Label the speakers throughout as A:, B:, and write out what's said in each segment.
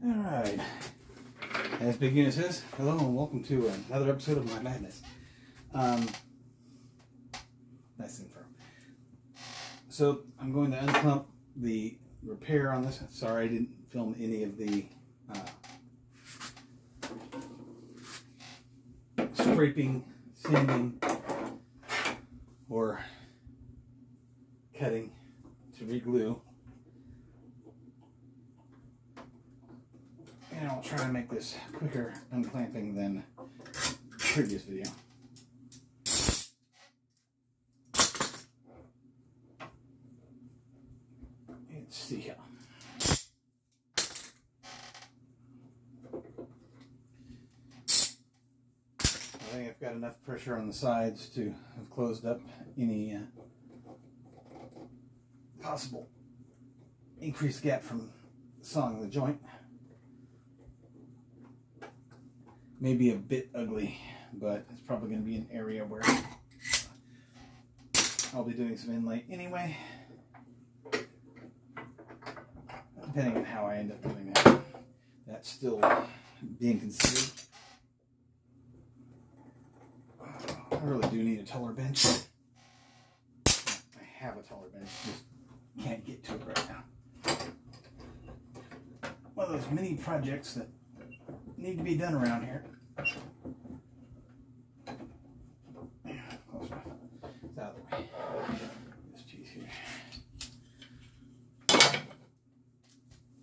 A: Alright, as Big Unit says, hello and welcome to another episode of My Madness. Nice intro. So, I'm going to unclump the repair on this. Sorry I didn't film any of the scraping, sanding, or cutting to re-glue. And I'll try to make this quicker unclamping than the previous video. Let's see here. I think I've got enough pressure on the sides to have closed up any possible increased gap from sawing the joint. Maybe a bit ugly, but it's probably going to be an area where I'll be doing some inlay anyway, depending on how I end up doing that. That's still being considered. I really do need a taller bench. I have a taller bench, just can't get to it right now. One of those mini projects that need to be done around here. Close enough. It's out of the way. This piece here.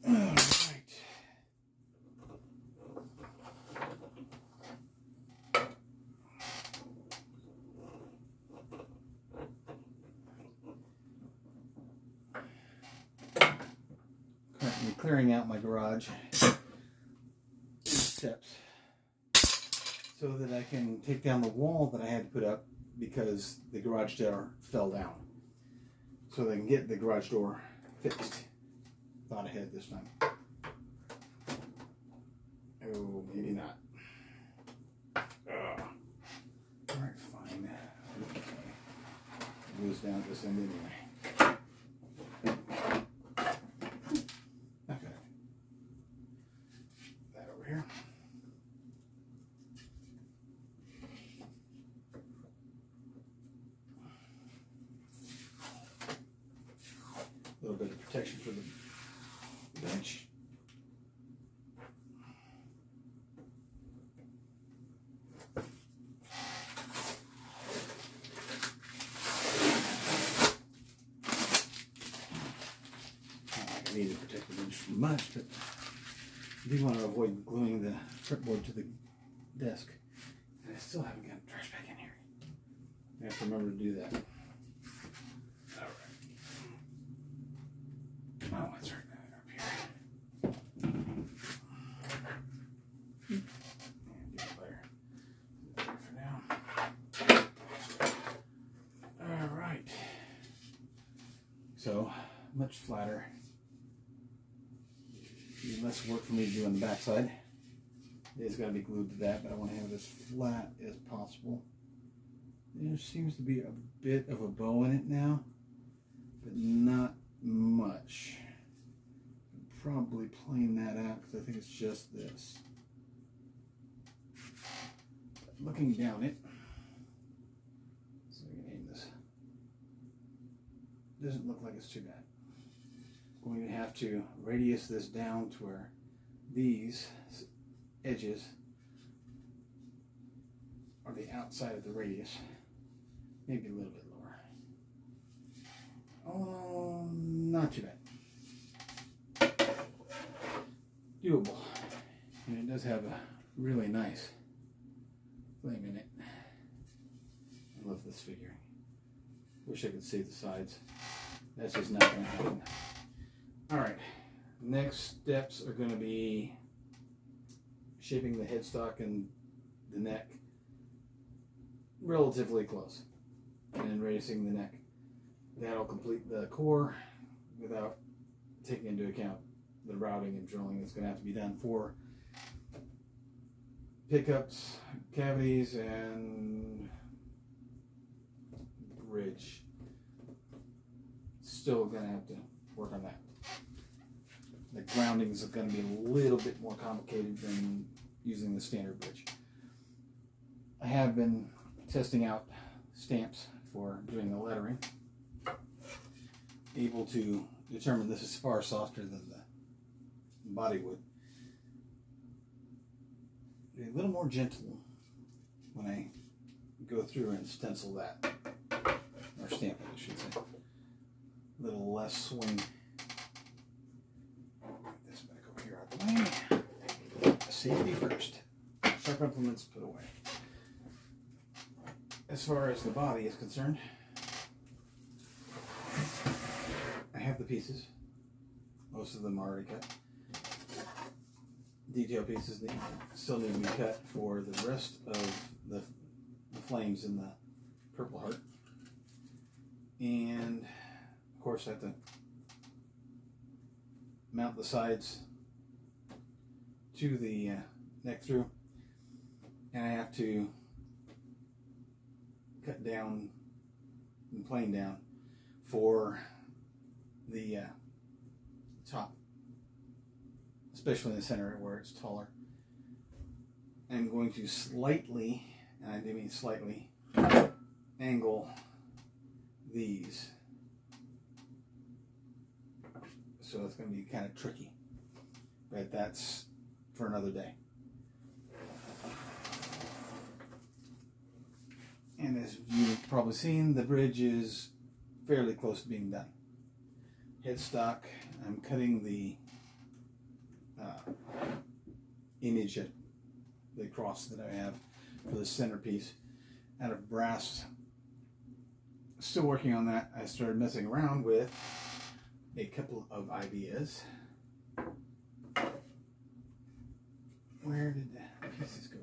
A: All right. Currently clearing out my garage steps so that I can take down the wall that I had to put up because the garage door fell down. So that I can get the garage door fixed. Thought ahead this time. Oh, maybe not. Alright, fine. It goes down this end anyway. Okay. That over here. A little bit of protection for the bench. I need to protect the bench from much, but I do want to avoid gluing the fretboard to the desk. And I still haven't got the trash bag in here. I have to remember to do that. Oh, that's right, up here. And do it there. There for now. All right. So, much flatter. Be less work for me to do on the back side. It's got to be glued to that, but I want to have it as flat as possible. There seems to be a bit of a bow in it now, but not much. Probably plane that out because I think it's just this. But looking down it, so we can name this. Doesn't look like it's too bad. Going to have to radius this down to where these edges are the outside of the radius. Maybe a little bit lower. Oh, not too bad. Doable. And it does have a really nice flame in it. I love this figuring. Wish I could see the sides. That's just not going to happen. Alright, next steps are going to be shaping the headstock and the neck relatively close. And then raising the neck. That'll complete the core without taking into account the routing and drilling that's going to have to be done for pickups, cavities, and bridge. Still going to have to work on that. the grounding is going to be a little bit more complicated than using the standard bridge. I have been testing out stamps for doing the lettering. Able to determine this is far softer than the body wood. Be a little more gentle when I go through and stencil that, or stamp it, I should say. A little less swing. Put this back over here out the way. Safety first. Sharp implements put away. As far as the body is concerned, I have the pieces. Most of them are already cut. Detail pieces that still need to be cut for the rest of the flames in the Purple Heart. And of course I have to mount the sides to the neck through, and I have to cut down and plane down for the top, especially in the center where it's taller. I'm going to slightly, and I do mean slightly, angle these. So it's going to be kind of tricky, but that's for another day. And as you've probably seen, the bridge is fairly close to being done. Headstock, I'm cutting the image, the cross that I have for the centerpiece out of brass. Still working on that. I started messing around with a couple of ideas. Where did the pieces go?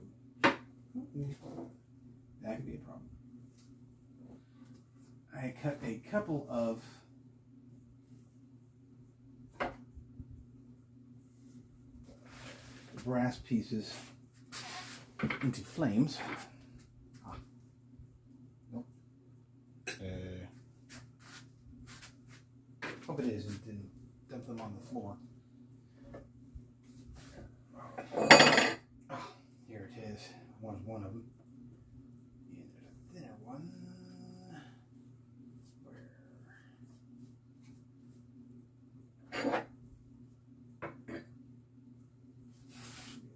A: That could be a problem. I cut a couple of brass pieces into flames. Nope. Hope it isn't, and dump them on the floor. Oh, here it is. One of them. And there's a thinner one.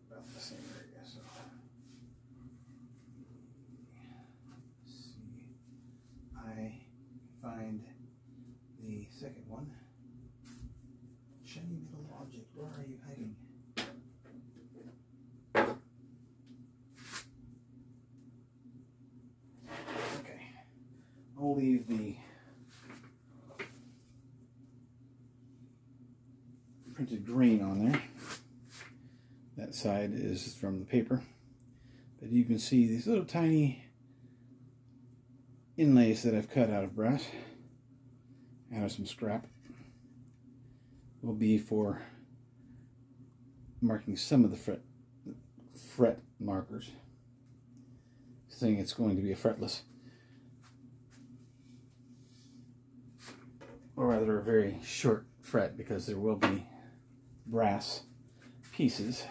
A: About the same area, so see. I find the second one. Shiny little object, where are you hiding? Okay, I'll leave the printed green on there. That side is from the paper, but you can see these little tiny inlays that I've cut out of brass, out of some scrap, will be for marking some of the fret markers, saying it's going to be a fretless, or rather a very short fret, because there will be brass pieces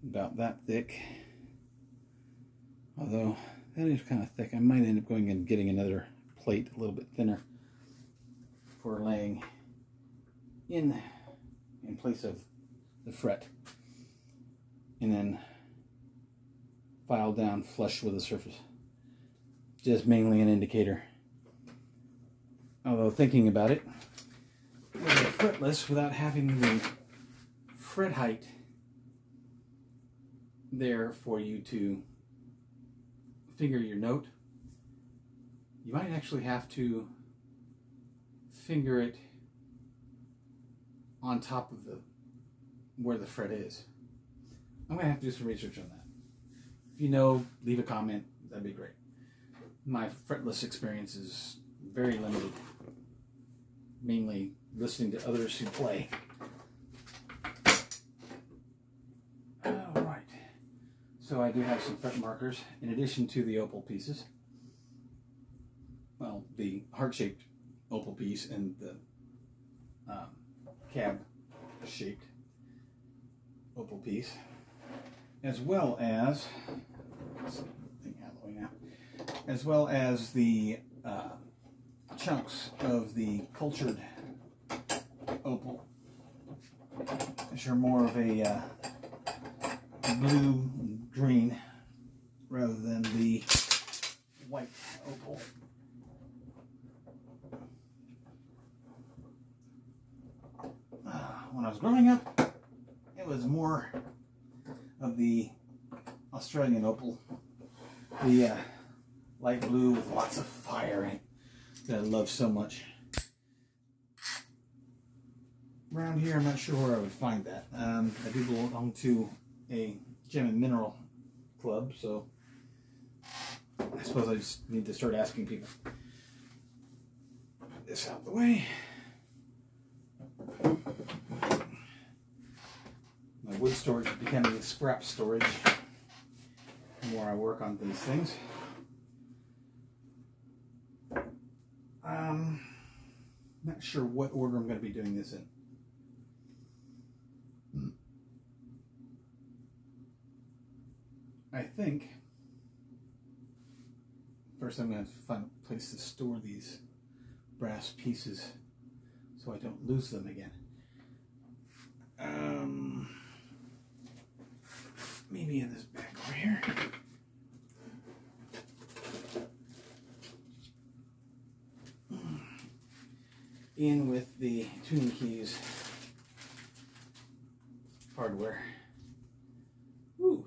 A: about that thick. Although that is kind of thick, I might end up going and getting another plate a little bit thinner for laying in place of the fret, and then file down flush with the surface. Just mainly an indicator. Although thinking about it, with a fretless, without having the fret height there for you to finger your note, you might actually have to finger it on top of where the fret is. I'm going to have to do some research on that. If you know, leave a comment. That'd be great. My fretless experience is very limited, mainly listening to others who play. Alright, so I do have some fret markers in addition to the opal pieces. well, the heart-shaped opal piece and the cab-shaped opal piece, as well as the chunks of the cultured opal, which are more of a blue-green rather than the white opal. When I was growing up, it was more of the Australian opal, the light blue with lots of fire in it, that I love so much. Around here, I'm not sure where I would find that. I do belong to a gem and mineral club, so I suppose I just need to start asking people. Put this out of the way. My wood storage is becoming scrap storage the more I work on these things. Not sure what order I'm going to be doing this in. I think first I'm going to find a place to store these brass pieces so I don't lose them again. Maybe in this bag over here. In with the tuning keys hardware. Ooh.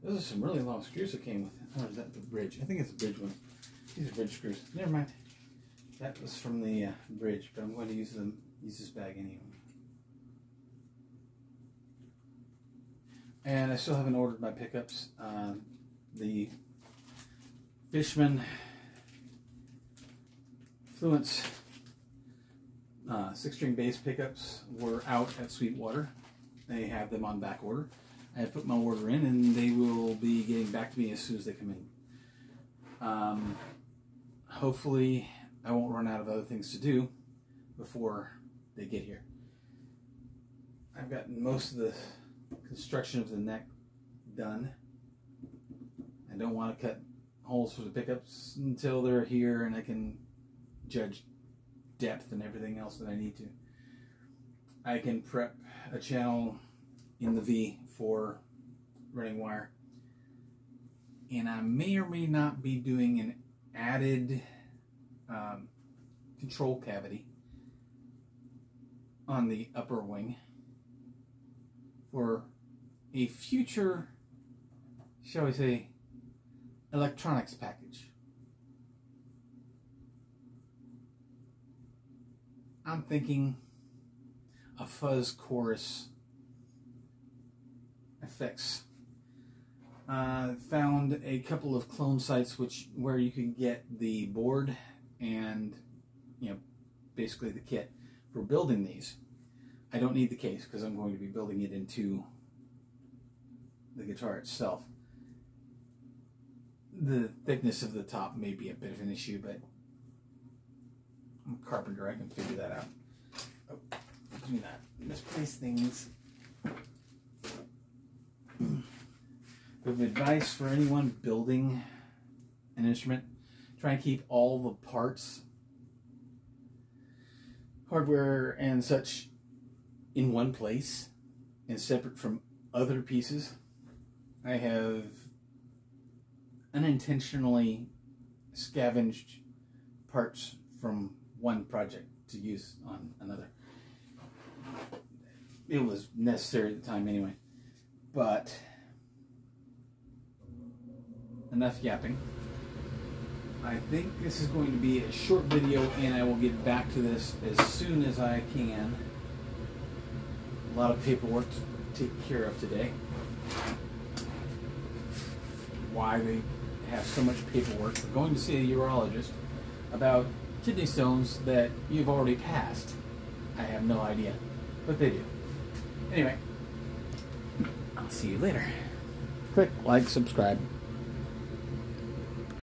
A: Those are some really long screws that came with it. Or is that the bridge? I think it's the bridge one. These are bridge screws. Never mind. That was from the bridge, but I'm going to use this bag anyway. And I still haven't ordered my pickups. The Fishman Fluence 6-string bass pickups were out at Sweetwater. They have them on back order. I have put my order in, and they will be getting back to me as soon as they come in. Hopefully, I won't run out of other things to do before they get here. I've gotten most of the construction of the neck done. I don't want to cut holes for the pickups until they're here and I can judge depth and everything else that I need to. I can prep a channel in the V for running wire, and I may or may not be doing an added control cavity on the upper wing for a future, shall we say, electronics package. I'm thinking a fuzz chorus effects. Found a couple of clone sites where you can get the board and, you know, basically the kit for building these. I don't need the case because I'm going to be building it into the guitar itself. The thickness of the top may be a bit of an issue, but I'm a carpenter, I can figure that out. Oh, do not misplace things. With advice for anyone building an instrument, try and keep all the parts, hardware and such, in one place and separate from other pieces. I have unintentionally scavenged parts from one project to use on another. It was necessary at the time anyway. But enough yapping. I think this is going to be a short video, and I will get back to this as soon as I can. A lot of paperwork to take care of today. Why they have so much paperwork for going to see a urologist about kidney stones that you've already passed, I have no idea, but they do. Anyway, I'll see you later. Click like, subscribe.